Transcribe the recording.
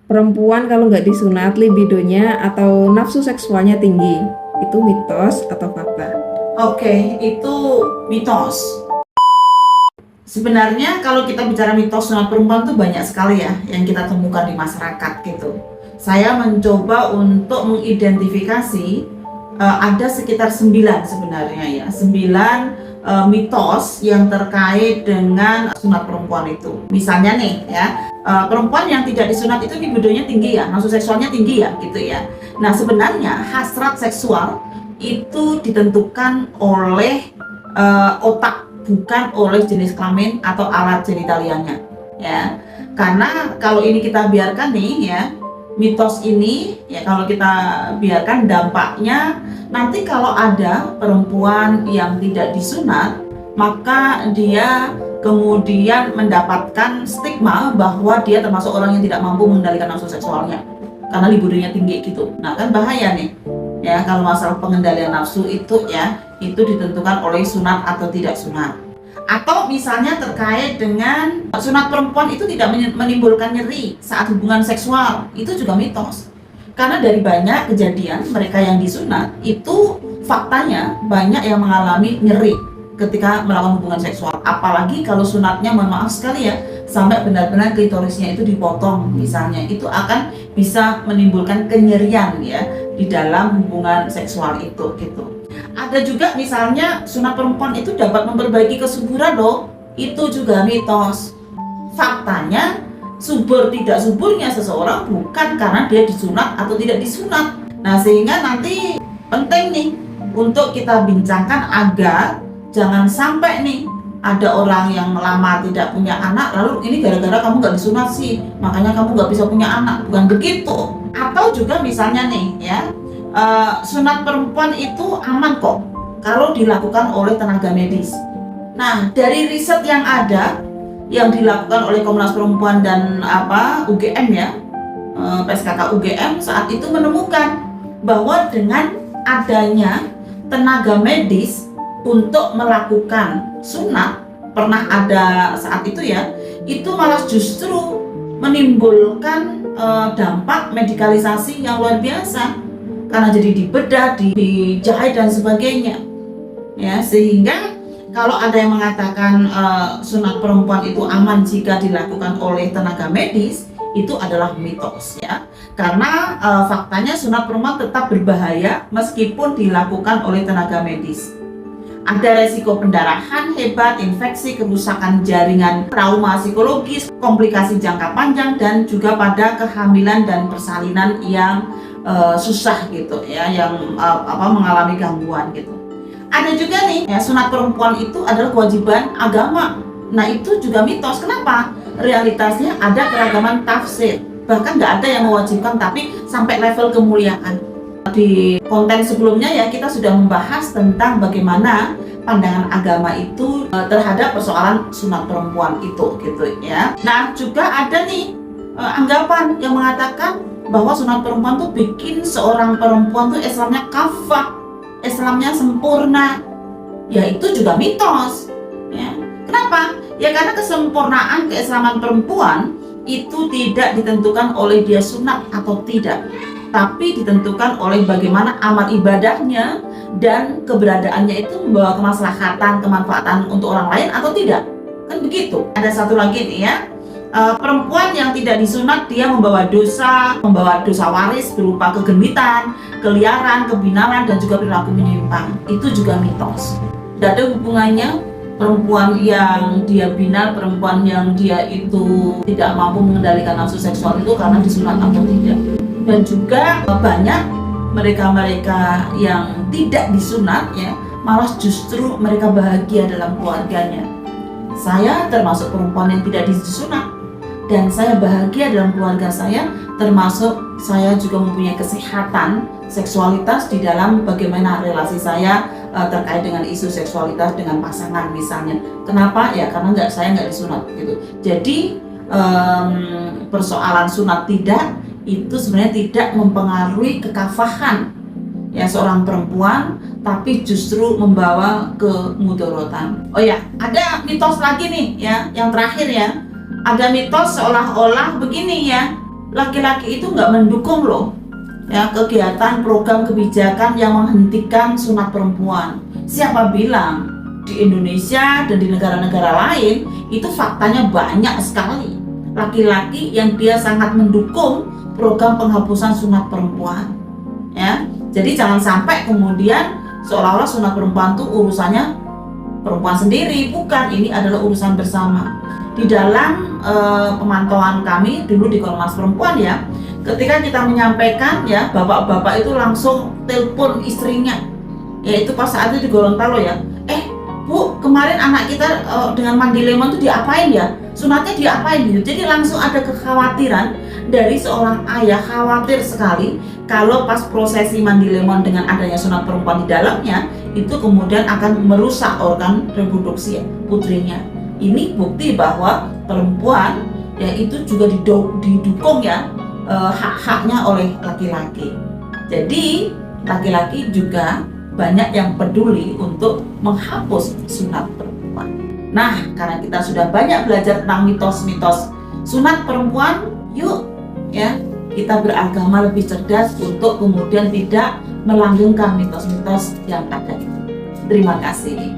perempuan kalau nggak disunat libidonya atau nafsu seksualnya tinggi. Itu mitos atau fakta? Oke, itu mitos. Sebenarnya kalau kita bicara mitos sunat perempuan tuh banyak sekali ya yang kita temukan di masyarakat gitu. Saya mencoba untuk mengidentifikasi ada sekitar 9 sebenarnya ya, 9 mitos yang terkait dengan sunat perempuan itu. Misalnya nih ya, perempuan yang tidak disunat itu libidonya tinggi ya, nafsu seksualnya tinggi ya gitu ya. Nah sebenarnya hasrat seksual itu ditentukan oleh otak, bukan oleh jenis kelamin atau alat genitalianya ya. Karena kalau ini kita biarkan nih ya, mitos ini ya, kalau kita biarkan dampaknya nanti kalau ada perempuan yang tidak disunat, maka dia kemudian mendapatkan stigma bahwa dia termasuk orang yang tidak mampu mengendalikan nafsu seksualnya karena libidonya tinggi gitu. Nah kan bahaya nih ya, kalau masalah pengendalian nafsu itu ya, itu ditentukan oleh sunat atau tidak sunat. Atau misalnya terkait dengan sunat perempuan itu tidak menimbulkan nyeri saat hubungan seksual, itu juga mitos. Karena dari banyak kejadian mereka yang disunat itu faktanya banyak yang mengalami nyeri ketika melakukan hubungan seksual. Apalagi kalau sunatnya, mohon maaf sekali ya, sampai benar-benar klitorisnya itu dipotong misalnya, itu akan bisa menimbulkan kenyerian ya di dalam hubungan seksual itu gitu. Ada juga misalnya sunat perempuan itu dapat memperbaiki kesuburan loh, itu juga mitos. Faktanya subur tidak suburnya seseorang bukan karena dia disunat atau tidak disunat. Nah sehingga nanti penting nih untuk kita bincangkan agar jangan sampai nih ada orang yang lama tidak punya anak, lalu ini gara-gara kamu nggak disunat sih makanya kamu nggak bisa punya anak, bukan begitu. Atau juga misalnya nih ya, sunat perempuan itu aman kok kalau dilakukan oleh tenaga medis. Nah dari riset yang ada yang dilakukan oleh Komnas Perempuan dan UGM ya, PSKK UGM saat itu menemukan bahwa dengan adanya tenaga medis untuk melakukan sunat, pernah ada saat itu ya, itu malah justru menimbulkan dampak medikalisasi yang luar biasa karena jadi dibedah, dijahit dan sebagainya ya. Sehingga kalau ada yang mengatakan sunat perempuan itu aman jika dilakukan oleh tenaga medis, itu adalah mitos ya. Karena faktanya sunat perempuan tetap berbahaya meskipun dilakukan oleh tenaga medis. Ada resiko pendarahan hebat, infeksi, kerusakan jaringan, trauma psikologis, komplikasi jangka panjang, dan juga pada kehamilan dan persalinan yang susah gitu ya, yang mengalami gangguan gitu. Ada juga nih ya, sunat perempuan itu adalah kewajiban agama. Nah itu juga mitos. Kenapa? Realitasnya ada keragaman tafsir, bahkan nggak ada yang mewajibkan tapi sampai level kemuliaan. Di konten sebelumnya ya kita sudah membahas tentang bagaimana pandangan agama itu terhadap persoalan sunat perempuan itu gitu ya. Nah juga ada nih anggapan yang mengatakan bahwa sunat perempuan tuh bikin seorang perempuan tuh Islamnya kafah, Islamnya sempurna. Ya itu juga mitos ya. Kenapa? Ya karena kesempurnaan keislaman perempuan itu tidak ditentukan oleh dia sunat atau tidak, tapi ditentukan oleh bagaimana amal ibadahnya dan keberadaannya itu membawa kemaslahatan, kemanfaatan untuk orang lain atau tidak. Kan begitu. Ada satu lagi nih ya, perempuan yang tidak disunat dia membawa dosa waris berupa kegenitan, keliaran, kebinalan, dan juga perilaku menyimpang. Itu juga mitos. Tidak ada hubungannya perempuan yang dia binal, perempuan yang dia itu tidak mampu mengendalikan nafsu seksual itu karena disunat atau tidak. Dan juga banyak mereka-mereka yang tidak disunat ya, malah justru mereka bahagia dalam keluarganya. Saya termasuk perempuan yang tidak disunat dan saya bahagia dalam keluarga saya, termasuk saya juga mempunyai kesehatan seksualitas di dalam bagaimana relasi saya terkait dengan isu seksualitas dengan pasangan misalnya. Kenapa? Ya karena saya nggak disunat gitu. Jadi persoalan sunat tidak itu sebenarnya tidak mempengaruhi kekafahan ya seorang perempuan, tapi justru membawa kemudorotan. Oh ya, ada mitos lagi nih ya, yang terakhir ya. Ada mitos seolah-olah begini ya, laki-laki itu nggak mendukung loh ya kegiatan program kebijakan yang menghentikan sunat perempuan. Siapa bilang? Di Indonesia dan di negara-negara lain itu faktanya banyak sekali laki-laki yang dia sangat mendukung program penghapusan sunat perempuan ya. Jadi jangan sampai kemudian seolah-olah sunat perempuan itu urusannya perempuan sendiri, bukan, ini adalah urusan bersama. Di dalam pemantauan kami dulu di Komnas Perempuan ya, ketika kita menyampaikan ya, bapak-bapak itu langsung telepon istrinya, yaitu pas saat itu di Gorontalo ya, Bu, kemarin anak kita dengan mandi lemon itu diapain ya? Sunatnya diapain gitu. Jadi langsung ada kekhawatiran dari seorang ayah, khawatir sekali kalau pas prosesi mandi lemon dengan adanya sunat perempuan di dalamnya itu kemudian akan merusak organ reproduksi putrinya. Ini bukti bahwa perempuan ya itu juga didukung ya hak-haknya oleh laki-laki. Jadi laki-laki juga banyak yang peduli untuk menghapus sunat perempuan. Nah, karena kita sudah banyak belajar tentang mitos-mitos sunat perempuan, yuk ya kita beragama lebih cerdas untuk kemudian tidak melanggengkan mitos-mitos yang ada itu. Terima kasih.